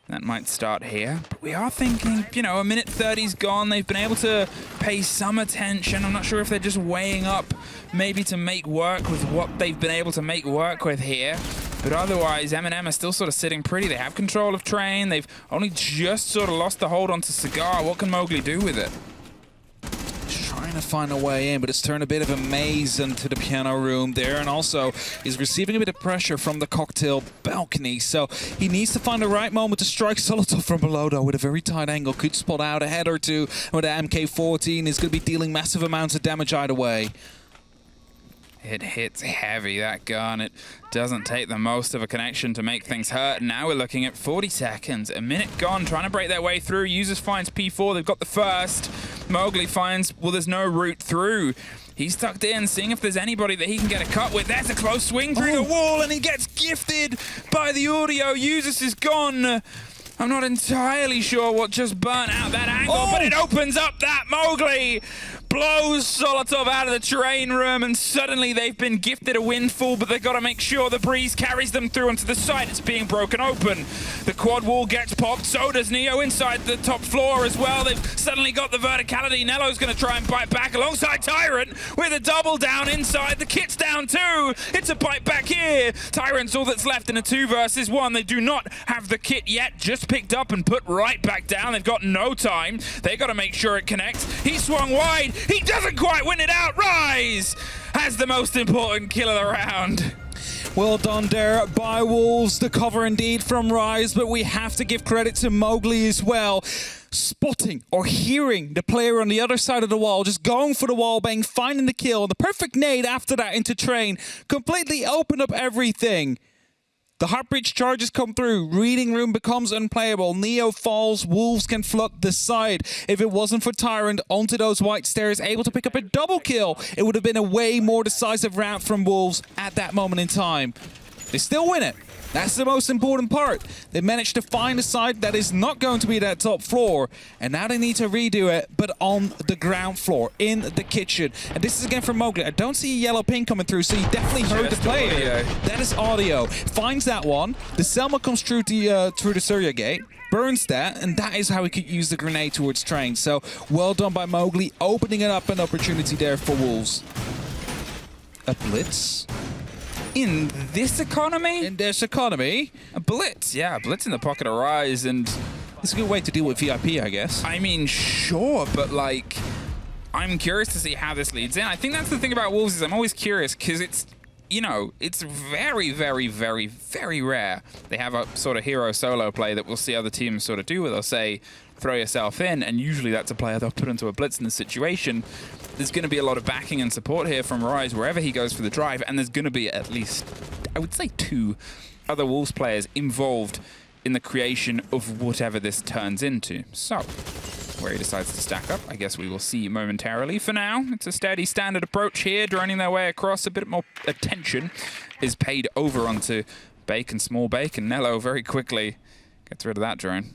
That might start here. But we are thinking, you know, a minute 30's gone. They've been able to pay some attention. I'm not sure if they're just weighing up maybe to make work with what they've been able to make work with here. But otherwise, MnM are still sort of sitting pretty. They have control of Train. They've only just sort of lost the hold onto Cigar. What can Mowgli do with it? Just trying to find a way in, but it's turned a bit of a maze into the piano room there, and also he's receiving a bit of pressure from the cocktail balcony, so he needs to find the right moment to strike Solotov from below, though, with a very tight angle. Could spot out a head or two, and with the MK14, he's going to be dealing massive amounts of damage either way. It hits heavy, that gun. It doesn't take the most of a connection to make things hurt. Now we're looking at 40 seconds, a minute gone, trying to break their way through. Users finds P4, they've got the first. Mowgli finds, well, there's no route through. He's tucked in, seeing if there's anybody that he can get a cut with. There's a close swing through the wall, and he gets gifted by the audio. Users is gone. I'm not entirely sure what just burnt out that angle, but it opens up that. Mowgli blows Solotov out of the terrain room, and suddenly they've been gifted a windfall, but they've got to make sure the breeze carries them through onto the site. It's being broken open. The quad wall gets popped, so does Neo inside the top floor as well. They've suddenly got the verticality. Nello's going to try and bite back alongside Tyrant with a double down inside. The kit's down too. It's a bite back here. Tyrant's all that's left in a 2 versus 1. They do not have the kit yet, just picked up and put right back down. They've got no time. They got to make sure it connects. He swung wide. He doesn't quite win it out. Rise has the most important kill of the round. Well done there by Wolves. The cover indeed from Rise, but we have to give credit to Mowgli as well. Spotting or hearing the player on the other side of the wall, just going for the wall bang, finding the kill. The perfect nade after that into Train completely opened up everything. The Heartbreach charges come through. Reading room becomes unplayable. Neo falls. Wolves can flood the side. If it wasn't for Tyrant onto those white stairs, able to pick up a double kill, it would have been a way more decisive round from Wolves at that moment in time. They still win it. That's the most important part. They managed to find a side that is not going to be that top floor, and now they need to redo it, but on the ground floor, in the kitchen. And this is again from Mowgli. I don't see a yellow ping coming through, so he definitely heard the player. That is audio. Finds that one. The Selma comes through the Surya gate, burns that, and that is how he could use the grenade towards Train. So well done by Mowgli, opening it up an opportunity there for Wolves. A blitz. In this economy? In this economy. A blitz, yeah, a blitz in the pocket of Rise, and it's a good way to deal with VIP, I guess. I mean, sure, but like, I'm curious to see how this leads in. I think that's the thing about Wolves is I'm always curious because it's, you know, it's very, very, very, very rare. They have a sort of hero solo play that we'll see other teams sort of do where they'll say, throw yourself in, and usually that's a player they'll put into a blitz in the situation. There's going to be a lot of backing and support here from Rise wherever he goes for the drive, and there's going to be at least, I would say, 2 other Wolves players involved in the creation of whatever this turns into. So, where he decides to stack up, I guess we will see momentarily. For now, it's a steady standard approach here, droning their way across. A bit more attention is paid over onto Bacon, Small Bacon. Nello very quickly gets rid of that drone.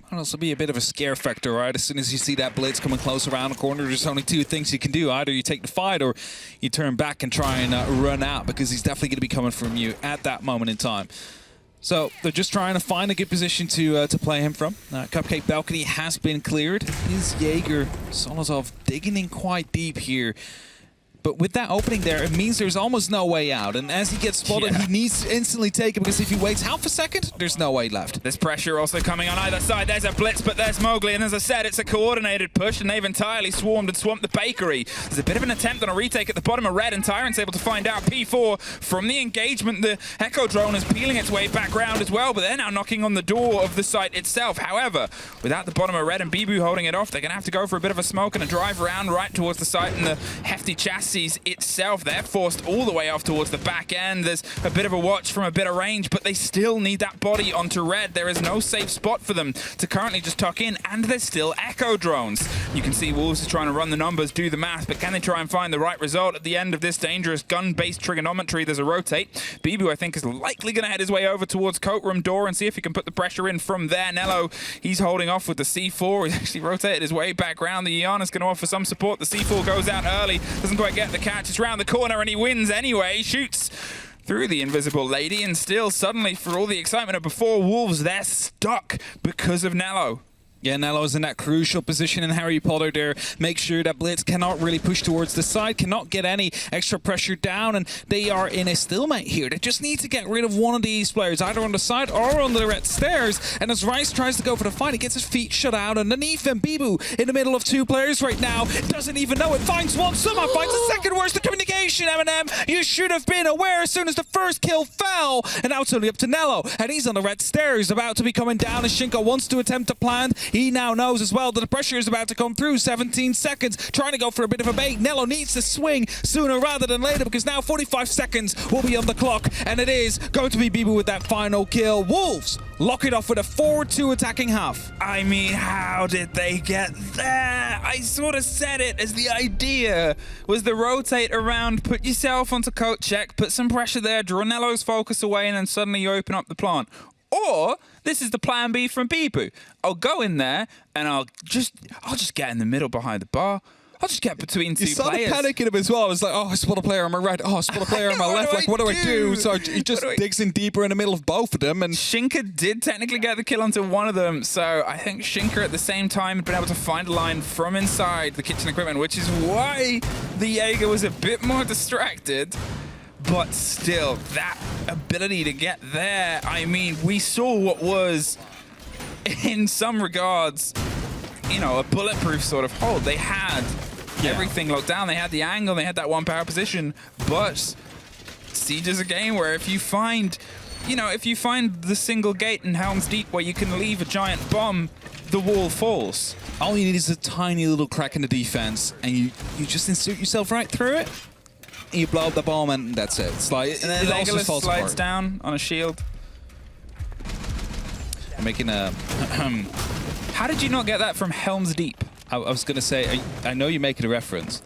It'll also be a bit of a scare factor, right? As soon as you see that blitz coming close around the corner, there's only 2 things you can do. Either you take the fight or you turn back and try and run out, because he's definitely going to be coming from you at that moment in time. So they're just trying to find a good position to play him from. Cupcake Balcony has been cleared. Is Jaeger Solozov digging in quite deep here? But with that opening there, it means there's almost no way out. And as he gets spotted, he needs to instantly take it, because if he waits half a second, there's no way left. There's pressure also coming on either side. There's a blitz, but there's Mowgli. And as I said, it's a coordinated push, and they've entirely swarmed and swamped the bakery. There's a bit of an attempt on a retake at the bottom of Red, and Tyrant's able to find out P4 from the engagement. The Echo drone is peeling its way back round as well, but they're now knocking on the door of the site itself. However, without the bottom of Red and Bibu holding it off, they're going to have to go for a bit of a smoke and a drive around right towards the site and the hefty chassis itself. They're forced all the way off towards the back end. There's a bit of a watch from a bit of range, but they still need that body onto Red. There is no safe spot for them to currently just tuck in, and there's still Echo drones. You can see Wolves is trying to run the numbers, do the math, but can they try and find the right result at the end of this dangerous gun-based trigonometry? There's a rotate. Bibu, I think, is likely going to head his way over towards coat room door and see if he can put the pressure in from there. Nello, he's holding off with the C4. He's actually rotated his way back round. The Iana's going to offer some support. The C4 goes out early, doesn't quite get the catch. It's round the corner, and he wins anyway. Shoots through the invisible lady, and still suddenly, for all the excitement of before, Wolves, they're stuck because of Nello. Yeah, Nello's in that crucial position, and Harry Potter there makes sure that Blitz cannot really push towards the side, cannot get any extra pressure down, and they are in a stalemate here. They just need to get rid of one of these players, either on the side or on the red stairs. And as Rice tries to go for the fight, he gets his feet shut out underneath him. Bibu in the middle of two players right now, doesn't even know it, finds one, somehow finds the second. Where's the communication, MnM? You should have been aware as soon as the first kill fell. And now it's only up to Nello, and he's on the red stairs, about to be coming down as Shinko wants to attempt to plant. He now knows as well that the pressure is about to come through. 17 seconds, trying to go for a bit of a bait. Nello needs to swing sooner rather than later, because now 45 seconds will be on the clock, and it is going to be Bibu with that final kill. Wolves lock it off with a 4-2 attacking half. I mean, how did they get there? I sort of said it as the idea was to rotate around, put yourself onto coat check, put some pressure there, draw Nello's focus away, and then suddenly you open up the plant. Or this is the plan B from Bibu. I'll go in there and I'll just get in the middle behind the bar. I'll just get between two You saw players. the panic in him as well. I was like, oh, I spot a player on my right. Oh, I spot a player on my left. Like, what do I do? So he just digs in deeper in the middle of both of them. And Shinka did technically get the kill onto one of them, so I think Shinka at the same time had been able to find a line from inside the kitchen equipment, which is why the Jaeger was a bit more distracted. But still, that ability to get there, I mean, we saw what was, in some regards, you know, a bulletproof sort of hold. They had everything locked down. They had the angle, they had that one power position, but Siege is a game where if you find, you know, if you find the single gate in Helm's Deep where you can leave a giant bomb, the wall falls. all you need is a tiny little crack in the defense, and you just insert yourself right through it. You blow up the bomb, and that's it. It's like, And then it also Legolas falls slides apart. down on a shield. I'm making a... How did you not get that from Helm's Deep? I was going to say, I know you're making a reference.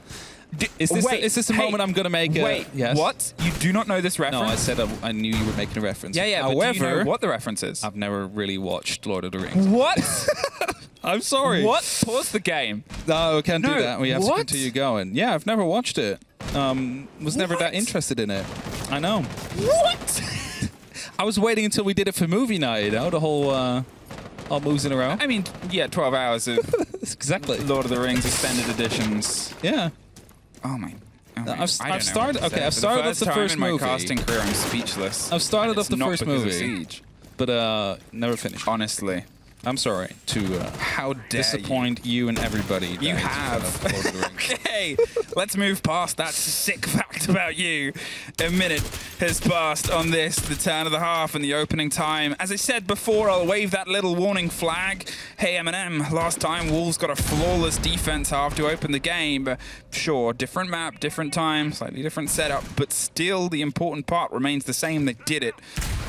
Is Wait, this a hey, moment I'm going to make a... Wait, Yes? what? You do not know this reference? No, I said I knew you were making a reference. Yeah, However, but do you know what the reference is? I've never really watched Lord of the Rings. What? I'm sorry. What? Pause the game. No, we can't do No, that. We have to what? continue going. Yeah, I've never watched it. Was never that interested in it. I know. What? I was waiting until we did it for movie night, you know, the whole all moves in a row. I mean, yeah, 12 hours of Exactly. Lord of the Rings extended editions. Yeah. Oh my. Oh my. I've I don't know started- what to okay, say. I've For started off first the time first in my movie. casting career, I'm speechless. I've started And off the it's not first because of movie, Siege. but never finished. Honestly. I'm sorry to How dare disappoint you and everybody. You that is a have. fan of Lord of the Rings. Okay, let's move past that sick fact about you. A minute has passed on this, the turn of the half and the opening time. As I said before, I'll wave that little warning flag. Hey, MnM, last time Wolves got a flawless defense half to open the game. But sure, different map, different time, slightly different setup, but still the important part remains the same. They did it.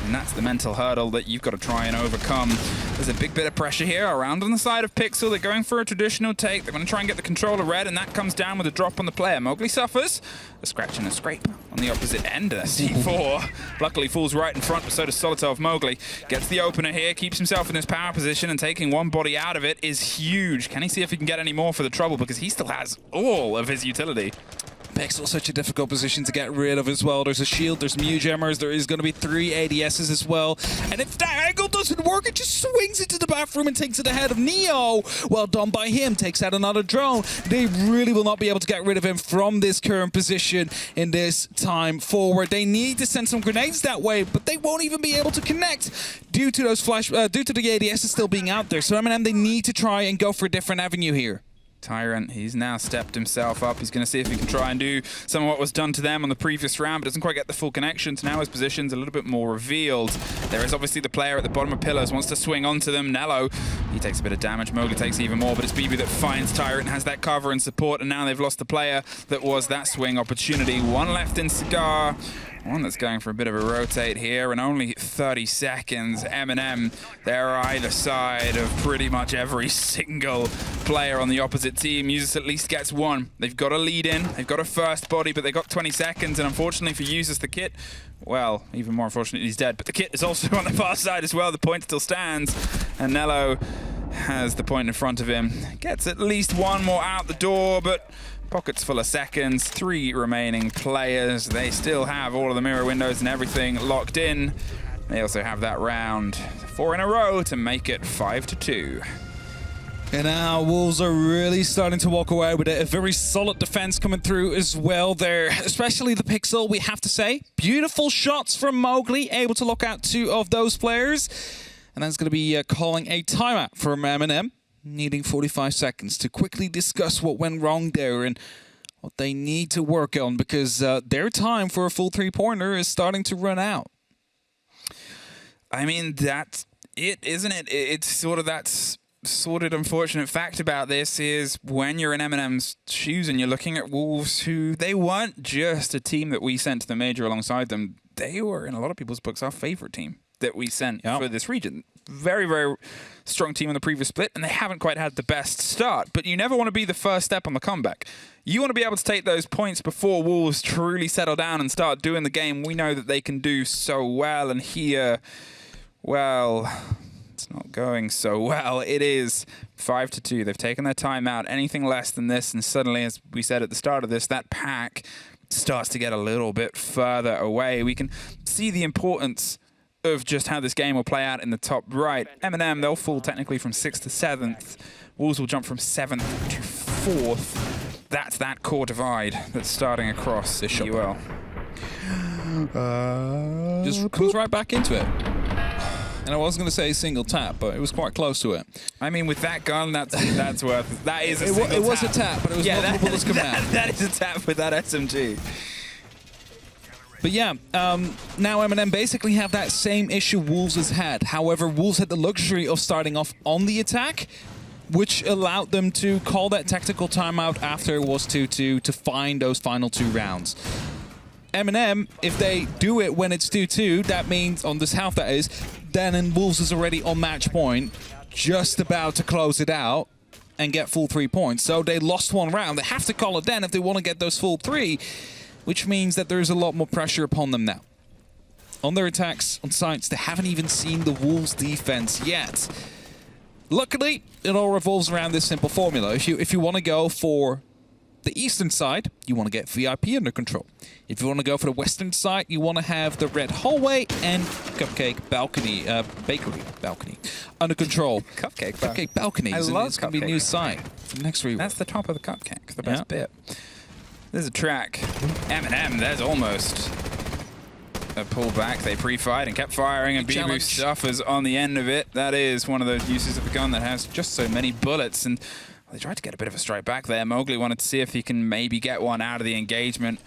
And that's the mental hurdle that you've got to try and overcome. There's a big bit of pressure here around on the side of Pixel. They're going for a traditional take. They're going to try and get the controller red, and that comes down with a drop on the player. Mowgli suffers a scratch and a scrape on the opposite end. C4 luckily falls right in front, but so does Solitov. Mowgli gets the opener here, keeps himself in his power position, and taking one body out of it is huge. Can he see if he can get any more for the trouble? Because he still has all of his utility. Pixel, such a difficult position to get rid of as well. There's a shield, there's Mew Gemmers, there is going to be 3 ADSs as well. And if that angle doesn't work, it just swings into the bathroom and takes it ahead of Neo. Well done by him, takes out another drone. They really will not be able to get rid of him from this current position in this time forward. They need to send some grenades that way, but they won't even be able to connect due to those due to the ADSs still being out there. So MnM, they need to try and go for a different avenue here. Tyrant, he's now stepped himself up. He's going to see if he can try and do some of what was done to them on the previous round, but doesn't quite get the full connection. So now his position's a little bit more revealed. There is obviously the player at the bottom of pillars, wants to swing onto them. Nello, he takes a bit of damage. Mowgli takes even more, but it's Bibu that finds Tyrant, has that cover and support, and now they've lost the player that was that swing opportunity. One left in Cigar. One that's going for a bit of a rotate here, and only 30 seconds. MnM, they're either side of pretty much every single player on the opposite team. Users at least gets one. They've got a lead in, they've got a first body, but they've got 20 seconds, and unfortunately for Users, the kit, well, even more unfortunately, he's dead, but the kit is also on the far side as well. The point still stands, and Nello has the point in front of him. Gets at least one more out the door, but pockets full of seconds, 3 remaining players. They still have all of the mirror windows and everything locked in. They also have that round 4 in a row to make it 5-2. And now Wolves are really starting to walk away with it. A very solid defense coming through as well there, especially the Pixel, we have to say. Beautiful shots from Mowgli, able to lock out 2 of those players. And that's going to be calling a timeout from MnM, needing 45 seconds to quickly discuss what went wrong there and what they need to work on, because their time for a full 3-pointer is starting to run out. I mean, that's it, isn't it? It's sort of that sorted unfortunate fact about this is when you're in MnM's shoes and you're looking at Wolves, who they weren't just a team that we sent to the major alongside them. They were, in a lot of people's books, our favorite team that we sent for this region. Very, very strong team in the previous split, and they haven't quite had the best start. But you never want to be the first step on the comeback. You want to be able to take those points before Wolves truly settle down and start doing the game we know that they can do so well. And here, well, it's not going so well. It is 5-2. They've taken their time out. Anything less than this, and suddenly, as we said at the start of this, that pack starts to get a little bit further away. We can see the importance of just how this game will play out in the top right. MnM, they'll fall technically from 6th to 7th. Wolves will jump from 7th to 4th. That's that core divide that's starting across this UL. Just comes right back into it. And I was going to say single tap, but it was quite close to it. I mean, with that gun, that's worth. That is a single tap. It was a tap, but it was multiple bullets coming out. That is a tap with that SMG. But yeah, now MnM basically have that same issue Wolves has had. However, Wolves had the luxury of starting off on the attack, which allowed them to call that tactical timeout after it was 2-2 to find those final 2 rounds. MnM, if they do it when it's 2-2, that means, on this half that is, then Wolves is already on match point, just about to close it out and get full 3 points. So they lost 1 round. They have to call it then if they want to get those full 3, which means that there's a lot more pressure upon them now. On their attacks, on sites, they haven't even seen the Wolves defense yet. Luckily, it all revolves around this simple formula. If you want to go for the eastern side, you want to get VIP under control. If you want to go for the western side, you want to have the red hallway and cupcake balcony, bakery balcony under control. Cupcake balconies. I love it's going to be a new site for next rework. That's the top of the cupcake, the best bit. There's a track. MnM, there's almost a pullback. They pre-fired and kept firing, and Bibu suffers on the end of it. That is one of those uses of the gun that has just so many bullets, and they tried to get a bit of a strike back there. Mowgli wanted to see if he can maybe get one out of the engagement.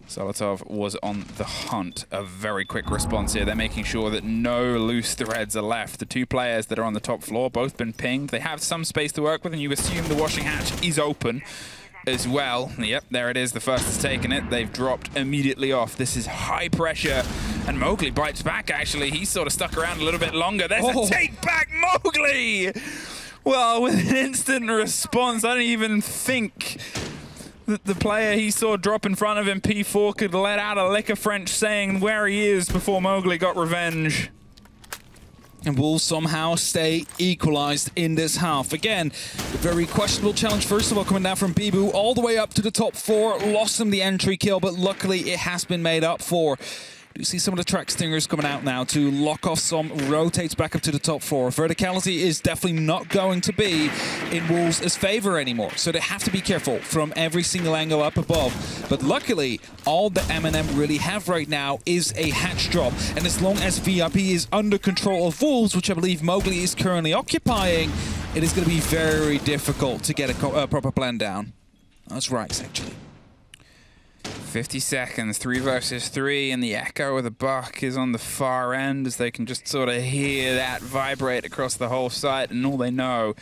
Solotov was on the hunt. A very quick response here. They're making sure that no loose threads are left. The 2 players that are on the top floor, both been pinged. They have some space to work with, and you assume the washing hatch is open as well. Yep, there it is. The first has taken it. They've dropped immediately off. This is high pressure, and Mowgli bites back, actually. He's sort of stuck around a little bit longer. There's a take back, Mowgli! Well, with an instant response, I don't even think that the player he saw drop in front of him, P4, could let out a lick of French saying where he is before Mowgli got revenge. And Wolves somehow stay equalized in this half. Again, a very questionable challenge, first of all, coming down from Bibu all the way up to the top 4. Lost him the entry kill, but luckily it has been made up for. You see some of the track stingers coming out now to lock off some, rotates back up to the top 4. Verticality is definitely not going to be in Wolves' favor anymore, so they have to be careful from every single angle up above. But luckily, all that MnM really have right now is a hatch drop, and as long as VIP is under control of Wolves, which I believe Mowgli is currently occupying, it is going to be very difficult to get a proper plan down. That's right, actually. 50 seconds, 3 versus 3, and the echo of the buck is on the far end as they can just sort of hear that vibrate across the whole site, and all they know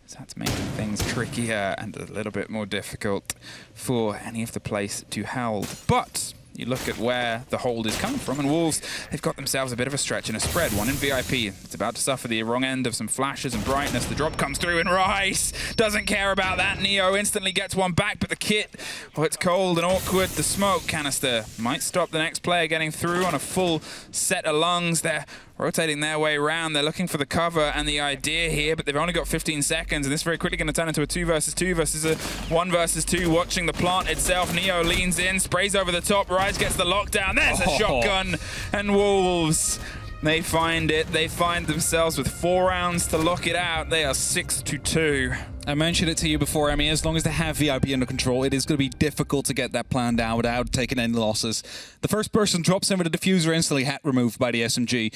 is that's making things trickier and a little bit more difficult for any of the place to hold. But you look at where the hold is coming from, and Wolves, they've got themselves a bit of a stretch and a spread. One in VIP. It's about to suffer the wrong end of some flashes and brightness. The drop comes through, and Rice doesn't care about that. Neo instantly gets one back, but the kit, oh, it's cold and awkward. The smoke canister might stop the next player getting through on a full set of lungs. They're rotating their way around. They're looking for the cover and the idea here, but they've only got 15 seconds, and this is very quickly going to turn into a 2 versus 2 versus a 1 versus 2. Watching the plant itself, Neo leans in, sprays over the top, Rise gets the lockdown. There's a shotgun, and Wolves, They find it. They find themselves with 4 rounds to lock it out. They are 6-2. I mentioned it to you before, I mean, as long as they have VIP under control, it is going to be difficult to get that plan down without taking any losses. The first person drops in with a diffuser instantly, hat removed by the SMG.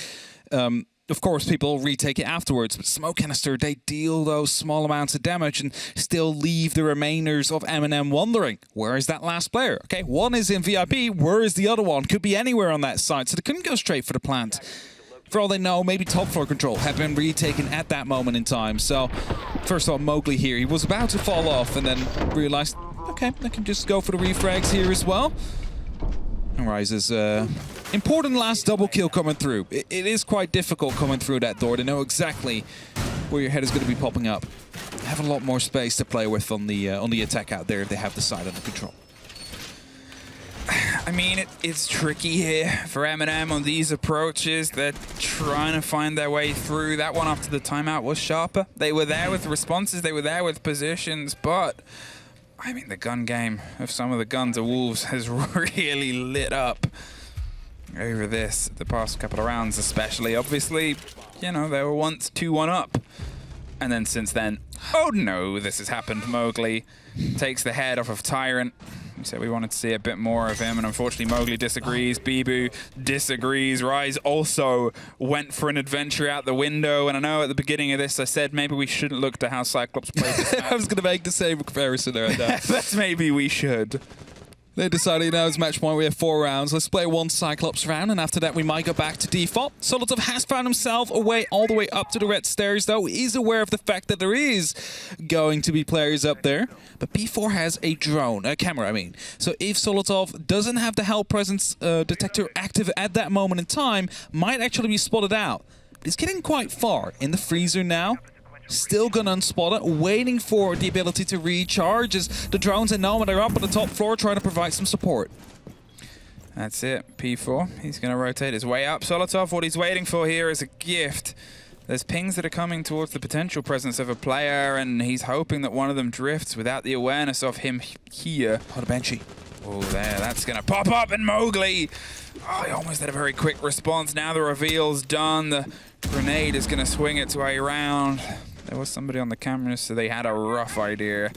Of course, people retake it afterwards, but Smoke Canister, they deal those small amounts of damage and still leave the remainers of MnM wondering, where is that last player? Okay, one is in VIP, where is the other one? Could be anywhere on that side, so they couldn't go straight for the plant. For all they know, maybe top floor control had been retaken at that moment in time. So, first of all, Mowgli here, he was about to fall off and then realized, okay, I can just go for the refrags here as well. And Rise's important last double kill coming through. It is quite difficult coming through that door to know exactly where your head is going to be popping up. They have a lot more space to play with on the attack out there if they have the side under control. I mean, it's tricky here for MnM on these approaches. They're trying to find their way through. That one after the timeout was sharper. They were there with responses, they were there with positions, but I mean, the gun game of some of the guns of Wolves has really lit up over this, the past couple of rounds especially. Obviously, you know, they were once 2-1 up. And then since then, oh no, this has happened. Mowgli takes the head off of Tyrant. We said we wanted to see a bit more of him, and unfortunately Mowgli disagrees, Bibu disagrees, Rise also went for an adventure out the window, and I know at the beginning of this I said maybe we shouldn't look to how Cyclops played this match. I was going to make the same comparison there. That's maybe we should. They decided, you know, it's match point, we have 4 rounds. Let's play 1 Cyclops round, and after that we might go back to default. Solotov has found himself away all the way up to the red stairs, though. He's aware of the fact that there is going to be players up there. But P4 has a drone, a camera, I mean. So if Solotov doesn't have the hell presence detector active at that moment in time, might actually be spotted out. But he's getting quite far in the freezer now. Still gonna unspot it, waiting for the ability to recharge as the drones and Nomad are up on the top floor trying to provide some support. That's it, P4. He's gonna rotate his way up. Solotov, what he's waiting for here is a gift. There's pings that are coming towards the potential presence of a player, and he's hoping that one of them drifts without the awareness of him here. Oh, the Banshee. Oh, there, that's gonna pop up, and Mowgli! Oh, he almost had a very quick response. Now the reveal's done. The grenade is gonna swing it to a round. There was somebody on the camera, so they had a rough idea.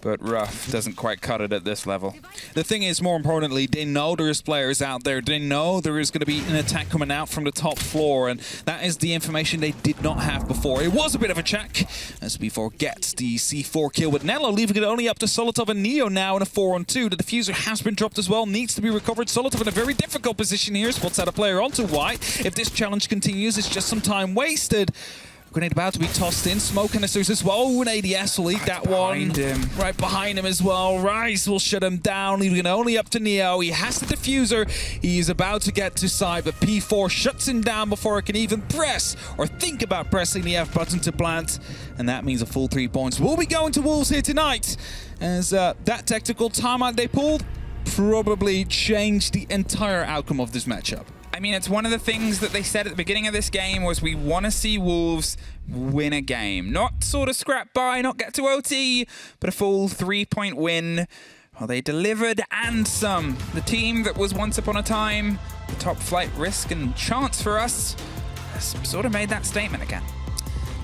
But rough doesn't quite cut it at this level. The thing is, more importantly, they know there's players out there. They know there is going to be an attack coming out from the top floor, and that is the information they did not have before. It was a bit of a check, as P4 gets the C4 kill with Nello, leaving it only up to Solotov and Neo now in a 4-on-2. The diffuser has been dropped as well, needs to be recovered. Solotov in a very difficult position here, spots out a player onto White. If this challenge continues, it's just some time wasted. Grenade about to be tossed in. Smoke canisters as well. Oh, an ADS will eat that one. Right behind him as well. Rise will shut him down, leaving it only up to Neo. He has the diffuser. He's about to get to side, but P4 shuts him down before it can even press or think about pressing the F button to plant. And that means a full 3 points will be going to Wolves here tonight, as that tactical timeout they pulled probably changed the entire outcome of this matchup. I mean, it's one of the things that they said at the beginning of this game was we want to see Wolves win a game. Not sort of scrap by, not get to OT, but a full 3-point win. Well, they delivered and some. The team that was once upon a time the top flight risk and chance for us has sort of made that statement again.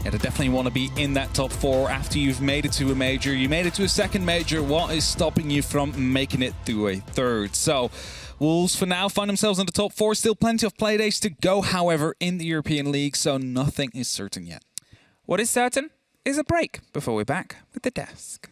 Yeah, to definitely want to be in that top 4 after you've made it to a major. You made it to a second major. What is stopping you from making it to a third? So Wolves for now find themselves in the top 4. Still plenty of playdays to go, however, in the European League, so nothing is certain yet. What is certain is a break before we're back with the desk.